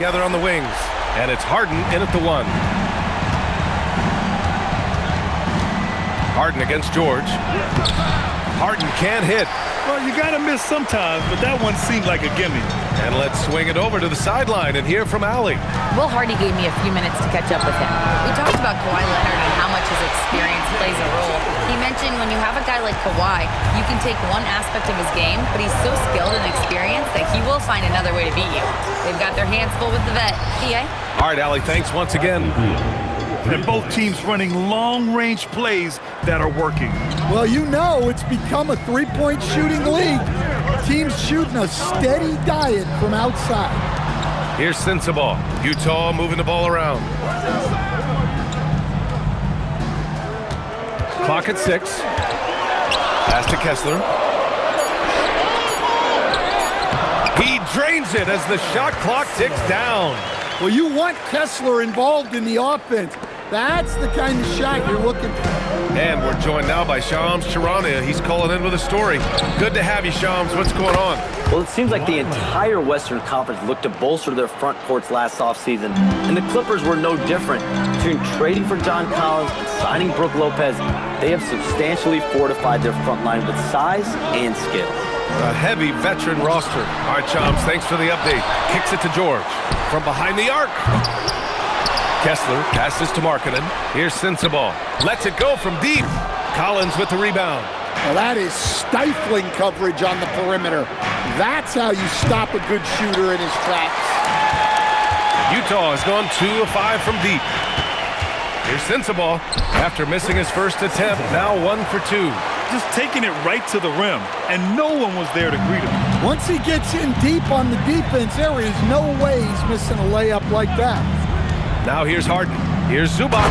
together on the wings. And it's Harden in at the 1. Harden against George. Harden can't hit. Well, you got to miss sometimes, but that one seemed like a gimme. And let's swing it over to the sideline and hear from Allie. Will Hardy gave me a few minutes to catch up with him. We talked about Kawhi Leonard and how much his experience plays a role. He mentioned when you have a guy like Kawhi, you can take one aspect of his game, but he's so skilled and experienced that he will find another way to beat you. They've got their hands full with the vet. PA? All right, Allie, thanks once again. And both teams running long-range plays that are working. Well, you know it's become a three-point shooting league. Teams shooting a steady diet from outside. Here's Sensabaugh. Utah moving the ball around. Clock at 6. Pass to Kessler. He drains it as the shot clock ticks down. Well, you want Kessler involved in the offense. That's the kind of shot you're looking for. And we're joined now by Shams Charania. He's calling in with a story. Good to have you, Shams. What's going on? Well, it seems like the entire Western Conference looked to bolster their front courts last offseason, and the Clippers were no different. Between trading for John Collins and signing Brook Lopez, they have substantially fortified their front line with size and skill. A heavy veteran roster. All right, Shams, thanks for the update. Kicks it to George. From behind the arc. Kessler passes to Markkanen. Here's Sensabaugh. Lets it go from deep. Collins with the rebound. Well, that is stifling coverage on the perimeter. That's how you stop a good shooter in his tracks. Utah has gone 2 of 5 from deep. Here's Sensabaugh. After missing his first attempt, now 1 for 2. Just taking it right to the rim, and no one was there to greet him. Once he gets in deep on the defense, there is no way he's missing a layup like that. Now here's Harden. Here's Zubac.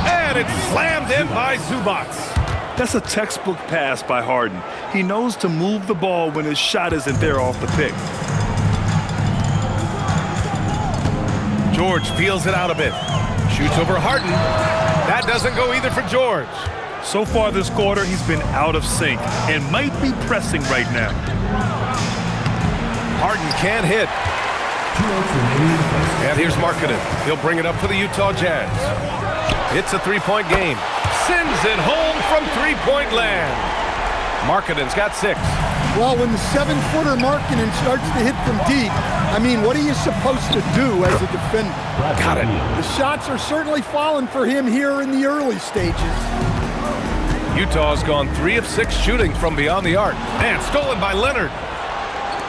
And it's slammed in by Zubac. That's a textbook pass by Harden. He knows to move the ball when his shot isn't there off the pick. George feels it out a bit. Shoots over Harden. That doesn't go either for George. So far this quarter, he's been out of sync and might be pressing right now. Harden can't hit. And here's Markkanen. He'll bring it up for the Utah Jazz. It's a three-point game. Sends it home from three-point land. Markkanen's got 6. Well, when the 7-footer Markkanen starts to hit from deep, I mean, what are you supposed to do as a defender? Got it. The shots are certainly falling for him here in the early stages. Utah's gone 3 of 6 shooting from beyond the arc. And stolen by Leonard.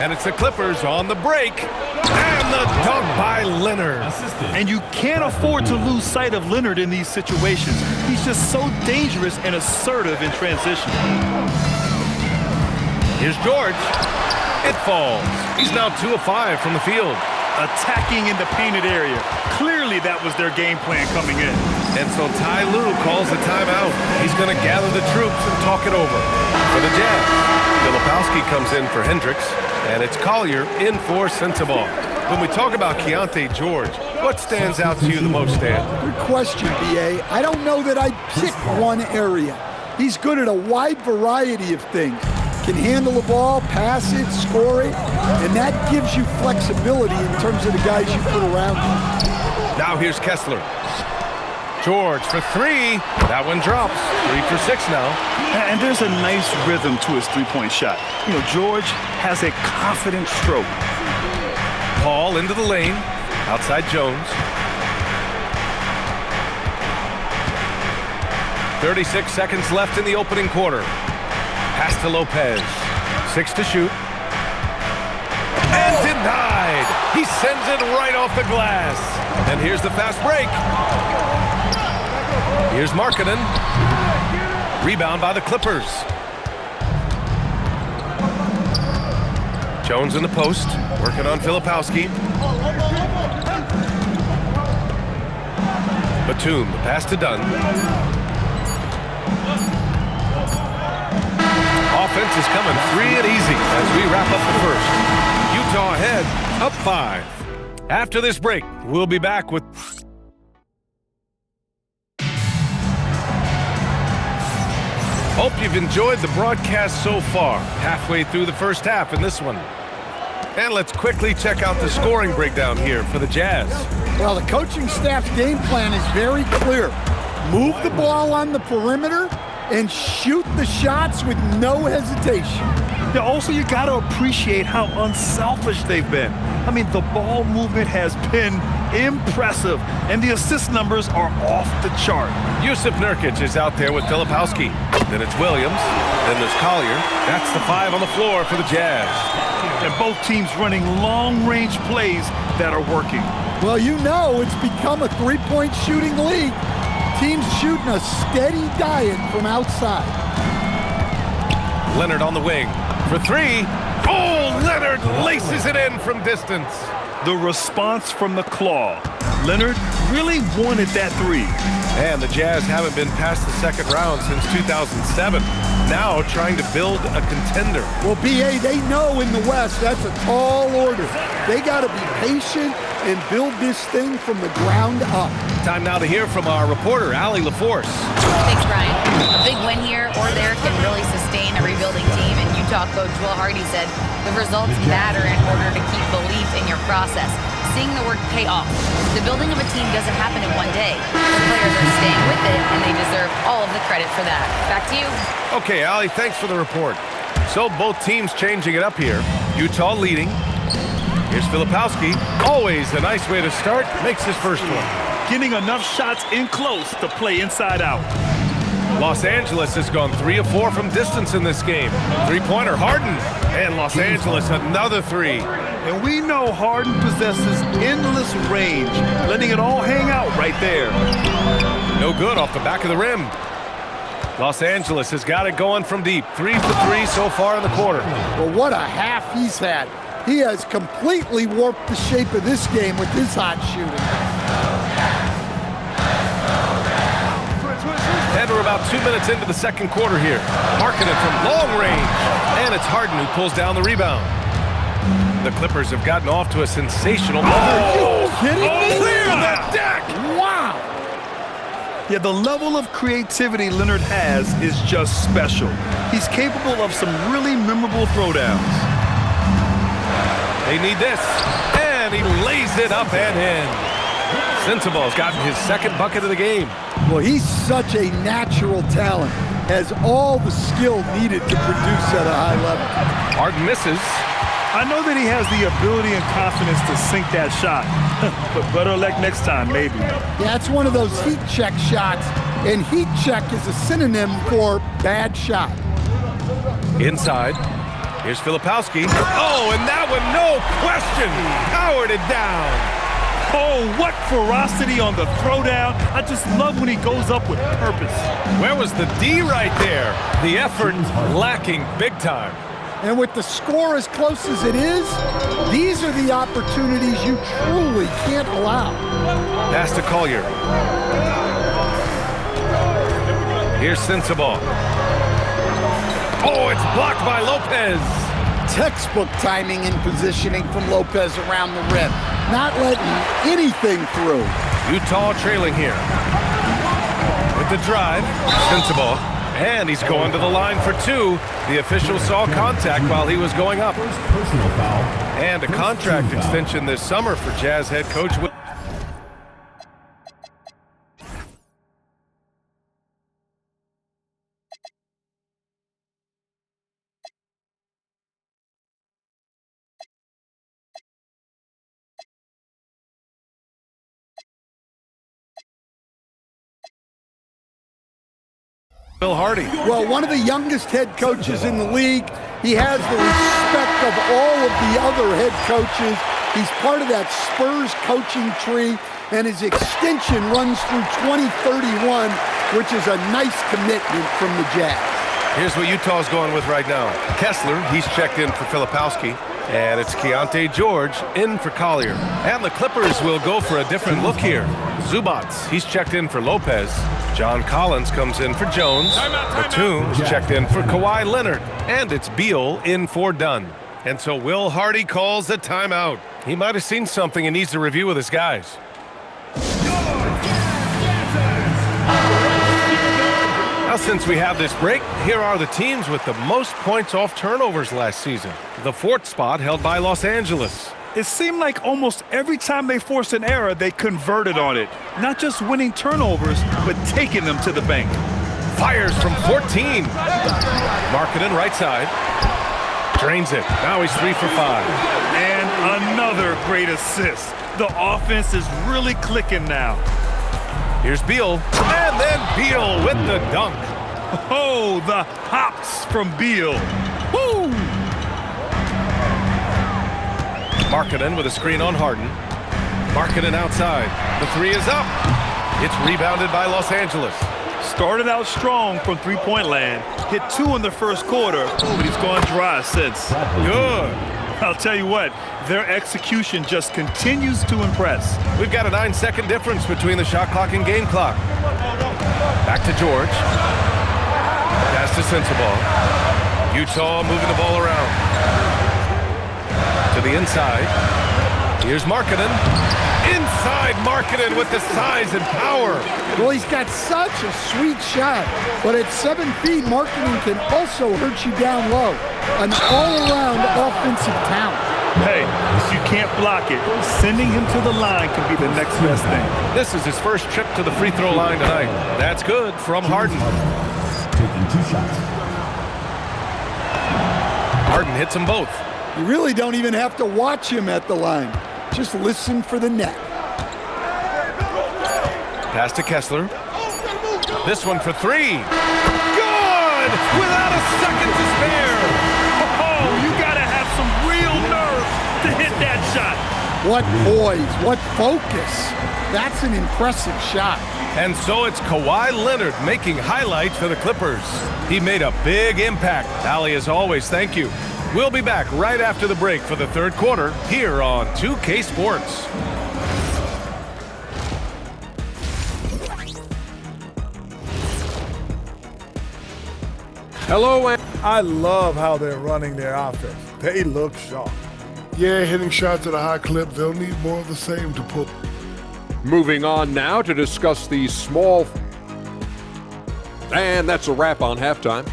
And it's the Clippers on the break. And the dunk by Leonard. And you can't afford to lose sight of Leonard in these situations. He's just so dangerous and assertive in transition. Here's George. It falls. He's now 2 of 5 from the field. Attacking in the painted area. Clearly that was their game plan coming in. And so Ty Lue calls a timeout. He's going to gather the troops and talk it over. For the Jazz, Filipowski comes in for Hendricks, and it's Collier in for Sensabaugh. When we talk about Keyonte George, what stands out to you the most, Dan? Good question, B.A. I don't know that I'd pick one area. He's good at a wide variety of things. Can handle the ball, pass it, score it, and that gives you flexibility in terms of the guys you put around him. Now here's Kessler. George for 3. That one drops. 3 for 6 now. And there's a nice rhythm to his three-point shot. You know, George has a confident stroke. Paul into the lane. Outside Jones. 36 seconds left in the opening quarter. Pass to Lopez. 6 to shoot. And denied. He sends it right off the glass. And here's the fast break. Here's Markkanen. Rebound by the Clippers. Jones in the post. Working on Filipowski. Batum, the pass to Dunn. Offense is coming free and easy as we wrap up the first. Utah ahead, up 5. After this break, we'll be back with... Hope you've enjoyed the broadcast so far. Halfway through the first half in this one. And let's quickly check out the scoring breakdown here for the Jazz. Well, the coaching staff's game plan is very clear. Move the ball on the perimeter and shoot the shots with no hesitation. Yeah, also, you got to appreciate how unselfish they've been. I mean, the ball movement has been impressive, and the assist numbers are off the chart. Jusuf Nurkic is out there with Filipowski. Then it's Williams. Then there's Collier. That's the 5 on the floor for the Jazz. And both teams running long-range plays that are working. Well, you know it's become a three-point shooting league. Teams shooting a steady diet from outside. Leonard on the wing for 3. Oh, Leonard laces it in from distance. The response from the claw. Leonard really wanted that 3. And the Jazz haven't been past the second round since 2007. Now trying to build a contender. Well, B.A., they know in the West that's a tall order. They got to be patient and build this thing from the ground up. Time now to hear from our reporter, Allie LaForce. Thanks, Brian. A big win here or there can really sustain a rebuilding team, and Utah coach Will Hardy said the results matter in order to keep belief in your process. Seeing the work pay off. The building of a team doesn't happen in one day. The players are staying with it, and they deserve all of the credit for that. Back to you. Okay, Allie, thanks for the report. So both teams changing it up here. Utah leading. Here's Filipowski. Always a nice way to start. Makes his first one. Getting enough shots in close to play inside out. Los Angeles has gone 3 of 4 from distance in this game. Three-pointer, Harden. And Los Angeles, another 3. And we know Harden possesses endless range, letting it all hang out right there. No good off the back of the rim. Los Angeles has got it going from deep. 3 for 3 so far in the quarter. Well, what a half he's had. He has completely warped the shape of this game with his hot shooting. And we're about 2 minutes into the second quarter here. Markkanen from long range. And it's Harden who pulls down the rebound. The Clippers have gotten off to a sensational... Are you kidding me? Clear the deck! Wow! Yeah, the level of creativity Leonard has is just special. He's capable of some really memorable throwdowns. They need this. And he lays it up and in. Sensabaugh's gotten his second bucket of the game. Well, he's such a natural talent. Has all the skill needed to produce at a high level. Harden misses. I know that he has the ability and confidence to sink that shot. But better luck next time, maybe. Yeah, it's one of those heat check shots. And heat check is a synonym for bad shot. Inside. Here's Filipowski. Oh, and that one, no question, powered it down. Oh, what ferocity on the throwdown. I just love when he goes up with purpose. Where was the D right there? The effort lacking big time. And with the score as close as it is, these are the opportunities you truly can't allow. Pass to Collier. Here's Sensabaugh. Oh, it's blocked by Lopez. Textbook timing and positioning from Lopez around the rim. Not letting anything through. Utah trailing here. With the drive, Sensabaugh. And he's going to the line for 2. The official saw contact while he was going up. And a contract extension this summer for Jazz head coach. Will Hardy. Well, one of the youngest head coaches in the league. He has the respect of all of the other head coaches. He's part of that Spurs coaching tree, and his extension runs through 2031, which is a nice commitment from the Jazz. Here's what Utah's going with right now. Kessler, he's checked in for Filipowski. And it's Keontae George in for Collier. And the Clippers will go for a different look here. Zubac, he's checked in for Lopez. John Collins comes in for Jones. Batum is checked in for Kawhi Leonard. And it's Beal in for Dunn. And so Will Hardy calls a timeout. He might have seen something and needs to review with his guys. Now, since we have this break, here are the teams with the most points off turnovers last season. The fourth spot held by Los Angeles. It seemed like almost every time they forced an error, they converted on it. Not just winning turnovers, but taking them to the bank. Fires from 14. Markkanen right side. Drains it. Now he's 3 for 5. And another great assist. The offense is really clicking now. Here's Beal. And then Beal with the dunk. Oh, the hops from Beal. Woo! Markkanen with a screen on Harden. Markkanen outside. The three is up. It's rebounded by Los Angeles. Started out strong from three-point land. Hit 2 in the first quarter, but he's gone dry since. Good. I'll tell you what, their execution just continues to impress. We've got a 9-second difference between the shot clock and game clock. Back to George. Pass to Sensabaugh. Utah moving the ball around. To the inside. Here's Markkanen. Inside Markkanen with the size and power. Well, he's got such a sweet shot, but at 7 feet, Markkanen can also hurt you down low. An all-around offensive talent. Hey, if you can't block it, sending him to the line can be the next best thing. This is his first trip to the free throw line tonight. That's good from Harden. Taking 2 shots. Harden hits them both. You really don't even have to watch him at the line. Just listen for the net. Pass to Kessler. This one for 3. Good! Without a second to spare. Oh, you gotta have some real nerve to hit that shot. What poise, what focus. That's an impressive shot. And so it's Kawhi Leonard making highlights for the Clippers. He made a big impact. Allie, as always, thank you. We'll be back right after the break for the third quarter here on 2K Sports. Hello, and I love how they're running their offense. They look sharp. Yeah, hitting shots at a high clip. They'll need more of the same to pull. Moving on now to discuss the small. And that's a wrap on halftime.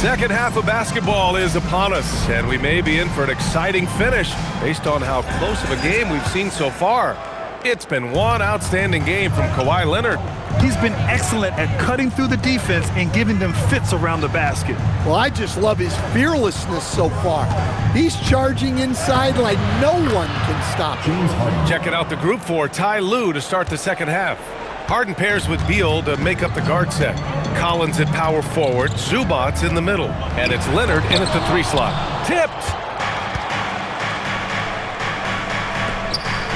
Second half of basketball is upon us, and we may be in for an exciting finish based on how close of a game we've seen so far. It's been one outstanding game from Kawhi Leonard. He's been excellent at cutting through the defense and giving them fits around the basket. Well, I just love his fearlessness so far. He's charging inside like no one can stop him. Checking out the group for Ty Lue to start the second half. Harden pairs with Beal to make up the guard set. Collins at power forward, Zubac's in the middle, and it's Leonard in at the 3 slot. Tipped!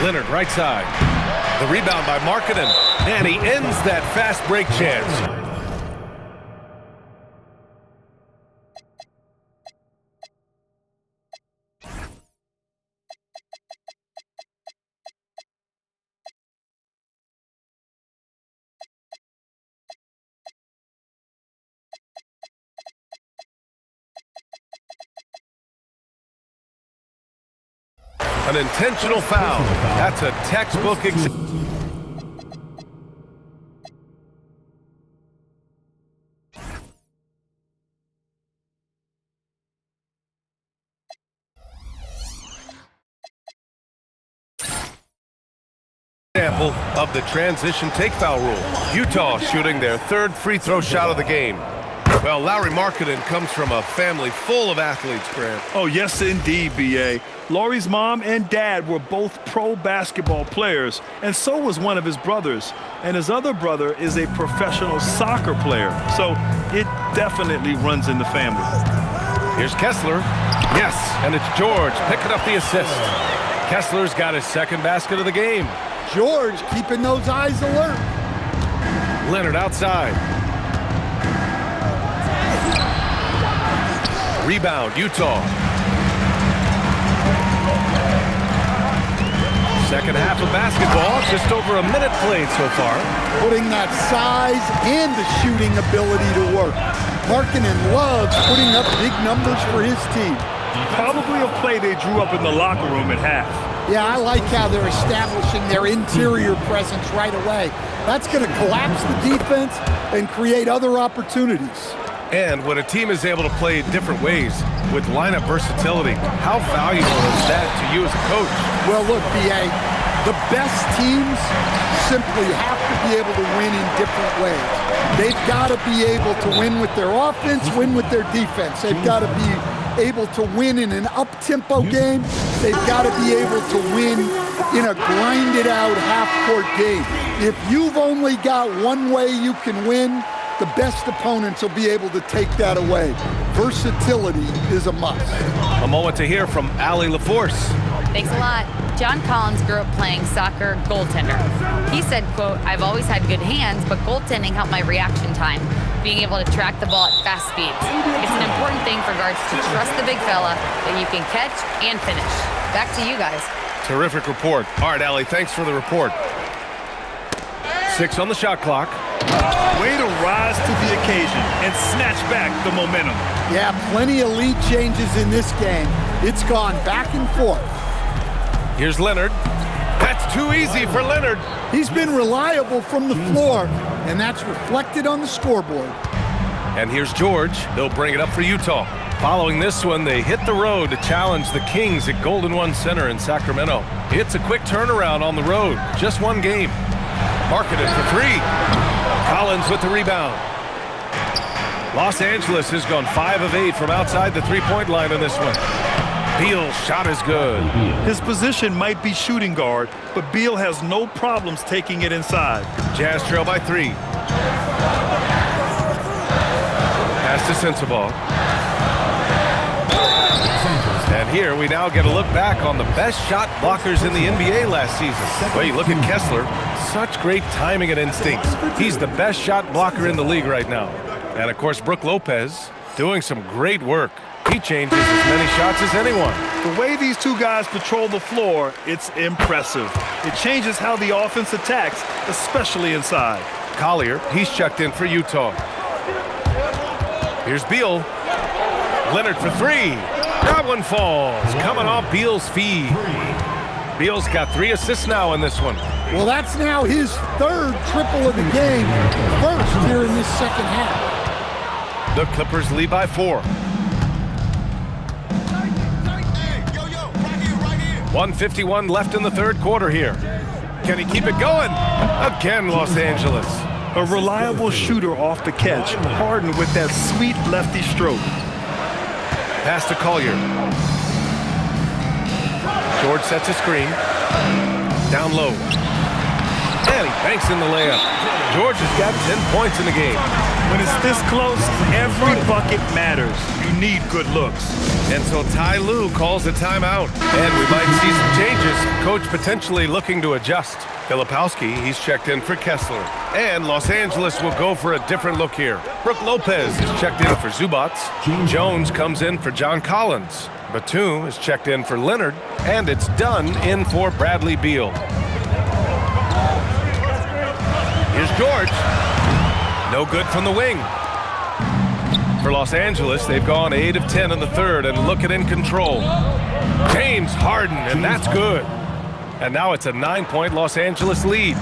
Leonard right side. The rebound by Markkanen, and he ends that fast break chance. An intentional foul. That's a textbook example. Of the transition take foul rule. Utah shooting their 3rd free throw shot of the game. Well, Lauri Markkanen comes from a family full of athletes, Grant. Oh, yes, indeed, B.A. Lauri's mom and dad were both pro basketball players, and so was one of his brothers. And his other brother is a professional soccer player, so it definitely runs in the family. Here's Kessler. Yes, and it's George picking up the assist. Kessler's got his 2nd basket of the game. George keeping those eyes alert. Leonard outside. Rebound, Utah. Second half of basketball, just over a minute played so far. Putting that size and the shooting ability to work. Markkanen loves putting up big numbers for his team. Probably a play they drew up in the locker room at half. Yeah, I like how they're establishing their interior presence right away. That's going to collapse the defense and create other opportunities. And when a team is able to play different ways with lineup versatility, how valuable is that to you as a coach? Well, look, B.A., the best teams simply have to be able to win in different ways. They've got to be able to win with their offense, win with their defense. They've got to be able to win in an up-tempo game. They've got to be able to win in a grinded-out half-court game. If you've only got one way you can win, the best opponents will be able to take that away. Versatility is a must. A moment to hear from Allie LaForce. Thanks a lot. John Collins grew up playing soccer goaltender. He said, quote, "I've always had good hands, but goaltending helped my reaction time, being able to track the ball at fast speeds. It's an important thing for guards to trust the big fella that you can catch and finish." Back to you guys. Terrific report. All right, Allie, thanks for the report. 6 on the shot clock. Way to rise to the occasion and snatch back the momentum. Yeah, plenty of lead changes in this game. It's gone back and forth. Here's Leonard. That's too easy for Leonard. He's been reliable from the floor, and that's reflected on the scoreboard. And here's George. They'll bring it up for Utah. Following this one, they hit the road to challenge the Kings at Golden One Center in Sacramento. It's a quick turnaround on the road. Just one game. Marketed for 3. Collins with the rebound. Los Angeles has gone 5 of 8 from outside the three-point line in this one. Beal's shot is good. His position might be shooting guard, but Beal has no problems taking it inside. Jazz trail by 3. Pass to Sensabaugh. And here we now get a look back on the best shot blockers in the NBA last season. Well, you look at Kessler. Such great timing and instincts. He's the best shot blocker in the league right now. And, of course, Brook Lopez doing some great work. He changes as many shots as anyone. The way these two guys patrol the floor, it's impressive. It changes how the offense attacks, especially inside. Collier, he's checked in for Utah. Here's Beal. Leonard for 3. That one falls. Coming off Beal's feed. Beal's got 3 assists now in this one. Well, that's now his 3rd triple of the game, first here in this second half. The Clippers lead by 4. 1:51 left in the 3rd quarter here. Can he keep it going? Again, Los Angeles. A reliable shooter off the catch, Harden with that sweet lefty stroke. Pass to Collier. George sets a screen. Down low. And he banks in the layup. George has got 10 points in the game. When it's this close, every bucket matters. You need good looks. And so Ty Lue calls a timeout. And we might see some changes. Coach potentially looking to adjust. Filipowski, he's checked in for Kessler. And Los Angeles will go for a different look here. Brook Lopez is checked in for Zubac. Jones comes in for John Collins. Batum is checked in for Leonard. And it's done in for Bradley Beal. Here's George. No good from the wing. For Los Angeles, they've gone 8 of 10 in the 3rd and looking in control. James Harden, and that's good. And now it's a 9-point Los Angeles lead.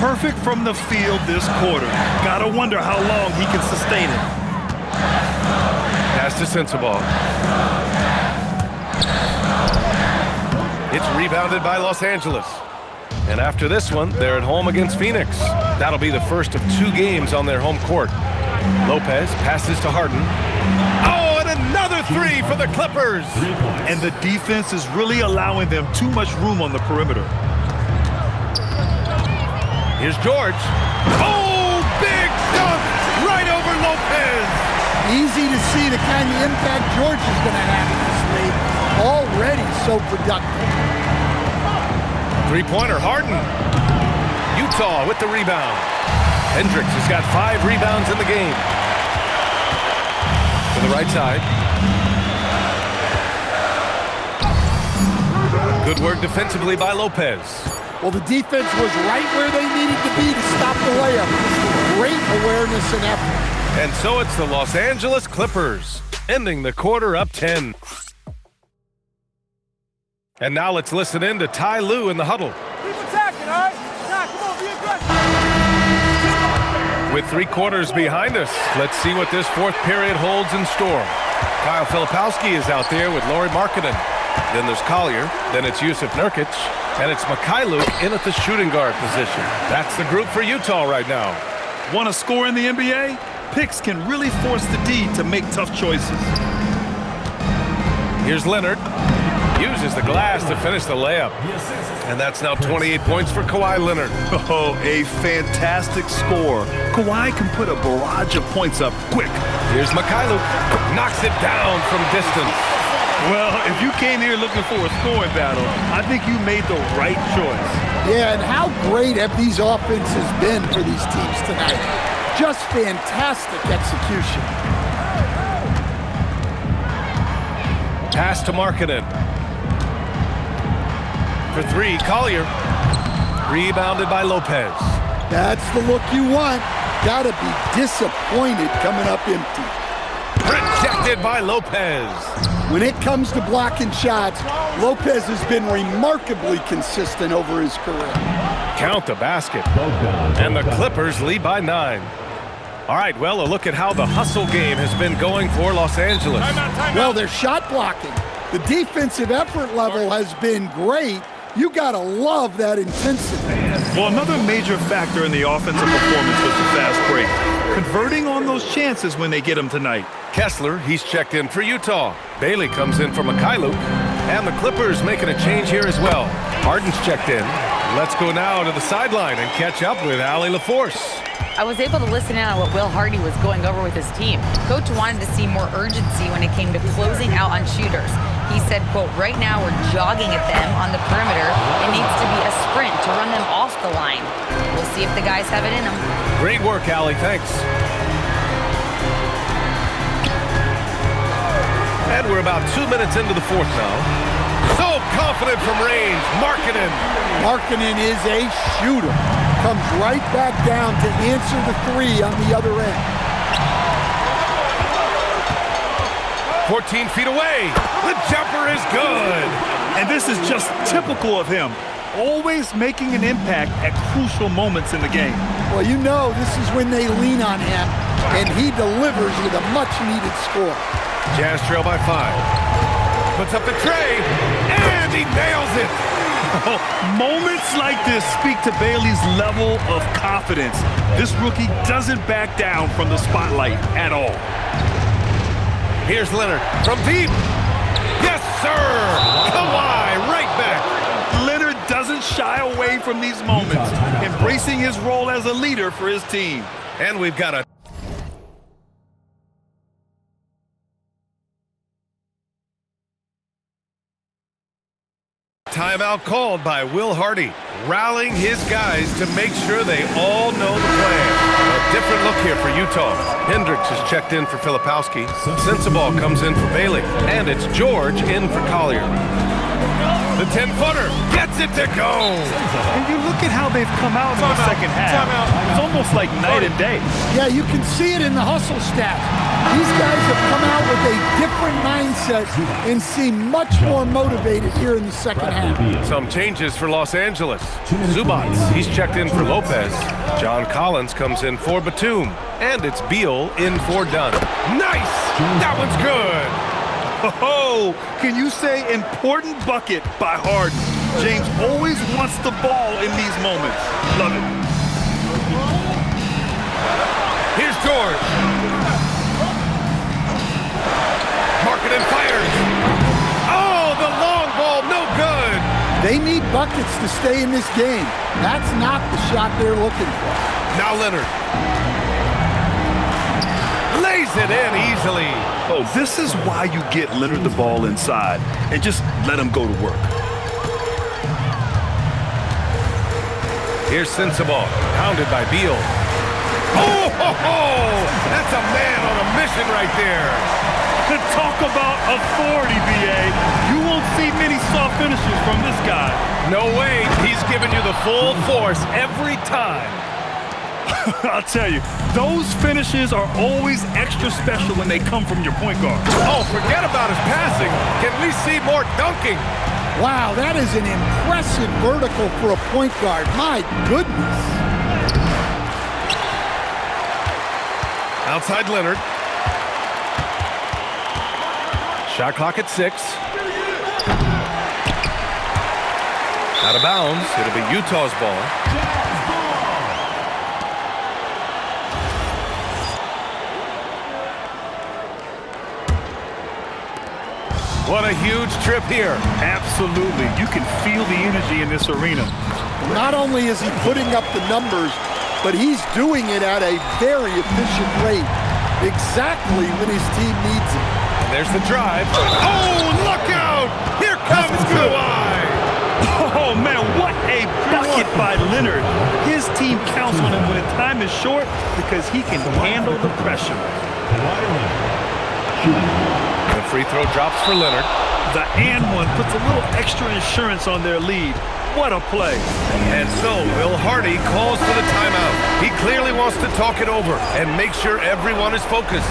Perfect from the field this quarter. Gotta wonder how long he can sustain it. Pass to Sensabaugh. It's rebounded by Los Angeles. And after this one, they're at home against Phoenix. That'll be the first of 2 games on their home court. Lopez passes to Harden. Oh, and another 3 for the Clippers. And the defense is really allowing them too much room on the perimeter. Here's George. Oh, big dunk right over Lopez. Easy to see the kind of impact George is going to have in this league. Already so productive. 3-pointer, Harden. Utah with the rebound. Hendricks has got 5 rebounds in the game. To the right side. Good work defensively by Lopez. Well, the defense was right where they needed to be to stop the layup. Great awareness and effort. And so it's the Los Angeles Clippers, ending the quarter up 10. And now let's listen in to Ty Lue in the huddle. Keep attacking, all right? Nah, come on, be aggressive. With 3 quarters behind us, let's see what this 4th period holds in store. Kyle Filipowski is out there with Lauri Markkanen. Then there's Collier, then it's Jusuf Nurkic, and it's Mykhailiuk in at the shooting guard position. That's the group for Utah right now. Want to score in the NBA? Picks can really force the D to make tough choices. Here's Leonard. Uses the glass to finish the layup. And that's now 28 points for Kawhi Leonard. Oh, a fantastic score. Kawhi can put a barrage of points up quick. Here's Mykhailiuk. Knocks it down from distance. Well, if you came here looking for a scoring battle, I think you made the right choice. Yeah, and how great have these offenses been for these teams tonight? Just fantastic execution. Pass to Markkanen. For 3, Collier. Rebounded by Lopez. That's the look you want. Gotta be disappointed coming up empty. Rejected by Lopez. When it comes to blocking shots, Lopez has been remarkably consistent over his career. Count the basket. And the Clippers lead by 9. All right, well, a look at how the hustle game has been going for Los Angeles. Well, their shot blocking. The defensive effort level has been great. You gotta love that intensity. Well, another major factor in the offensive performance was the fast break. Converting on those chances when they get them tonight. Kessler, he's checked in for Utah. Bailey comes in for Mykhailiuk. And the Clippers making a change here as well. Harden's checked in. Let's go now to the sideline and catch up with Allie LaForce. I was able to listen in on what Will Hardy was going over with his team. Coach wanted to see more urgency when it came to closing out on shooters. He said, quote, right now we're jogging at them on the perimeter. It needs to be a sprint to run them off the line. We'll see if the guys have it in them. Great work, Allie. Thanks. And we're about 2 minutes into the 4th now. So confident from range. Markkanen. Markkanen is a shooter. Comes right back down to answer the 3 on the other end. 14 feet away. The jumper is good. And this is just typical of him. Always making an impact at crucial moments in the game. Well, you know this is when they lean on him, and he delivers with a much-needed score. Jazz trail by 5. Puts up the tray, and he nails it. Moments like this speak to Bailey's level of confidence. This rookie doesn't back down from the spotlight at all. Here's Leonard from deep. Yes, sir. Kawhi right back. Leonard doesn't shy away from these moments, embracing his role as a leader for his team. And we've got a timeout called by Will Hardy, rallying his guys to make sure they all know the plan. A different look here for Utah. Hendricks is checked in for Filipowski. Sensabaugh comes in for Bailey. And it's George in for Collier. The 10-footer gets it to go. And you look at how they've come out in the second half. It's almost like night and day. Yeah, you can see it in the hustle stats. These guys have come out with a different mindset and seem much more motivated here in the second half. Some changes for Los Angeles. Zubats, he's checked in for Lopez. John Collins comes in for Batum. And it's Beal in for Dunn. Nice! That one's good! Oh, can you say important bucket by Harden? James always wants the ball in these moments. Love it. Here's George. Markkanen fires. Oh, the long ball, no good. They need buckets to stay in this game. That's not the shot they're looking for. Now Leonard. Lays it in easily. Oh, this is why you get Leonard the ball inside and just let him go to work. Here's Sensabaugh, pounded by Beal. Oh, ho, ho! That's a man on a mission right there. To talk about authority, BA. You won't see many soft finishes from this guy. No way. He's giving you the full force every time. I'll tell you, those finishes are always extra special when they come from your point guard. Oh, forget about his passing. Can we see more dunking? Wow, that is an impressive vertical for a point guard. My goodness. Outside Leonard. Shot clock at 6. Out of bounds. It'll be Utah's ball. What a huge trip here. Absolutely. You can feel the energy in this arena. Not only is he putting up the numbers, but he's doing it at a very efficient rate. Exactly when his team needs it. And there's the drive. Oh, look out! Here comes Kawhi! Oh, man, what a bucket by Leonard. His team counts on him when time is short because he can handle the pressure. The free throw drops for Leonard. The and one puts a little extra insurance on their lead. What a play. And so Will Hardy calls for the timeout. He clearly wants to talk it over and make sure everyone is focused.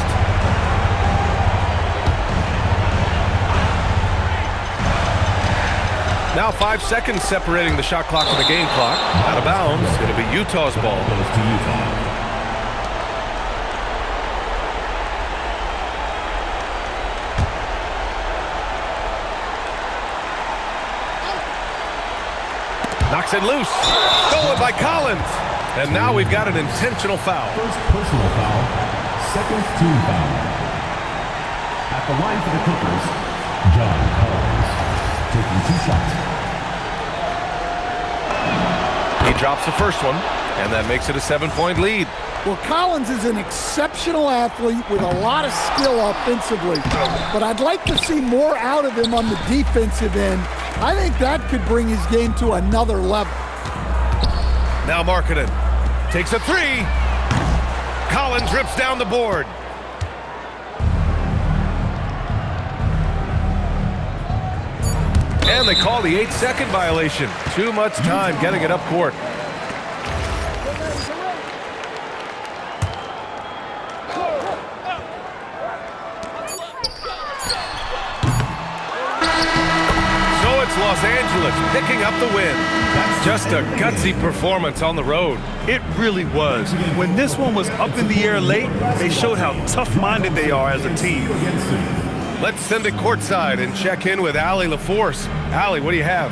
Now 5 seconds separating the shot clock from the game clock. Out of bounds. It'll be Utah's ball. Goes to Utah. Knocks it loose. Stolen by Collins. And now we've got an intentional foul. First personal foul. Second team foul. At the line for the Clippers, John Collins. Taking 2 shots. He drops the first one, and that makes it a 7-point lead. Well, Collins is an exceptional athlete with a lot of skill offensively, but I'd like to see more out of him on the defensive end. I think that could bring his game to another level. Now Markkanen takes a 3. Collins rips down the board. And they call the 8-second violation. Too much time getting it up court. Los Angeles picking up the win. Just a gutsy performance on the road. It really was. When this one was up in the air late, they showed how tough-minded they are as a team. Let's send it courtside and check in with Allie LaForce. Allie, what do you have?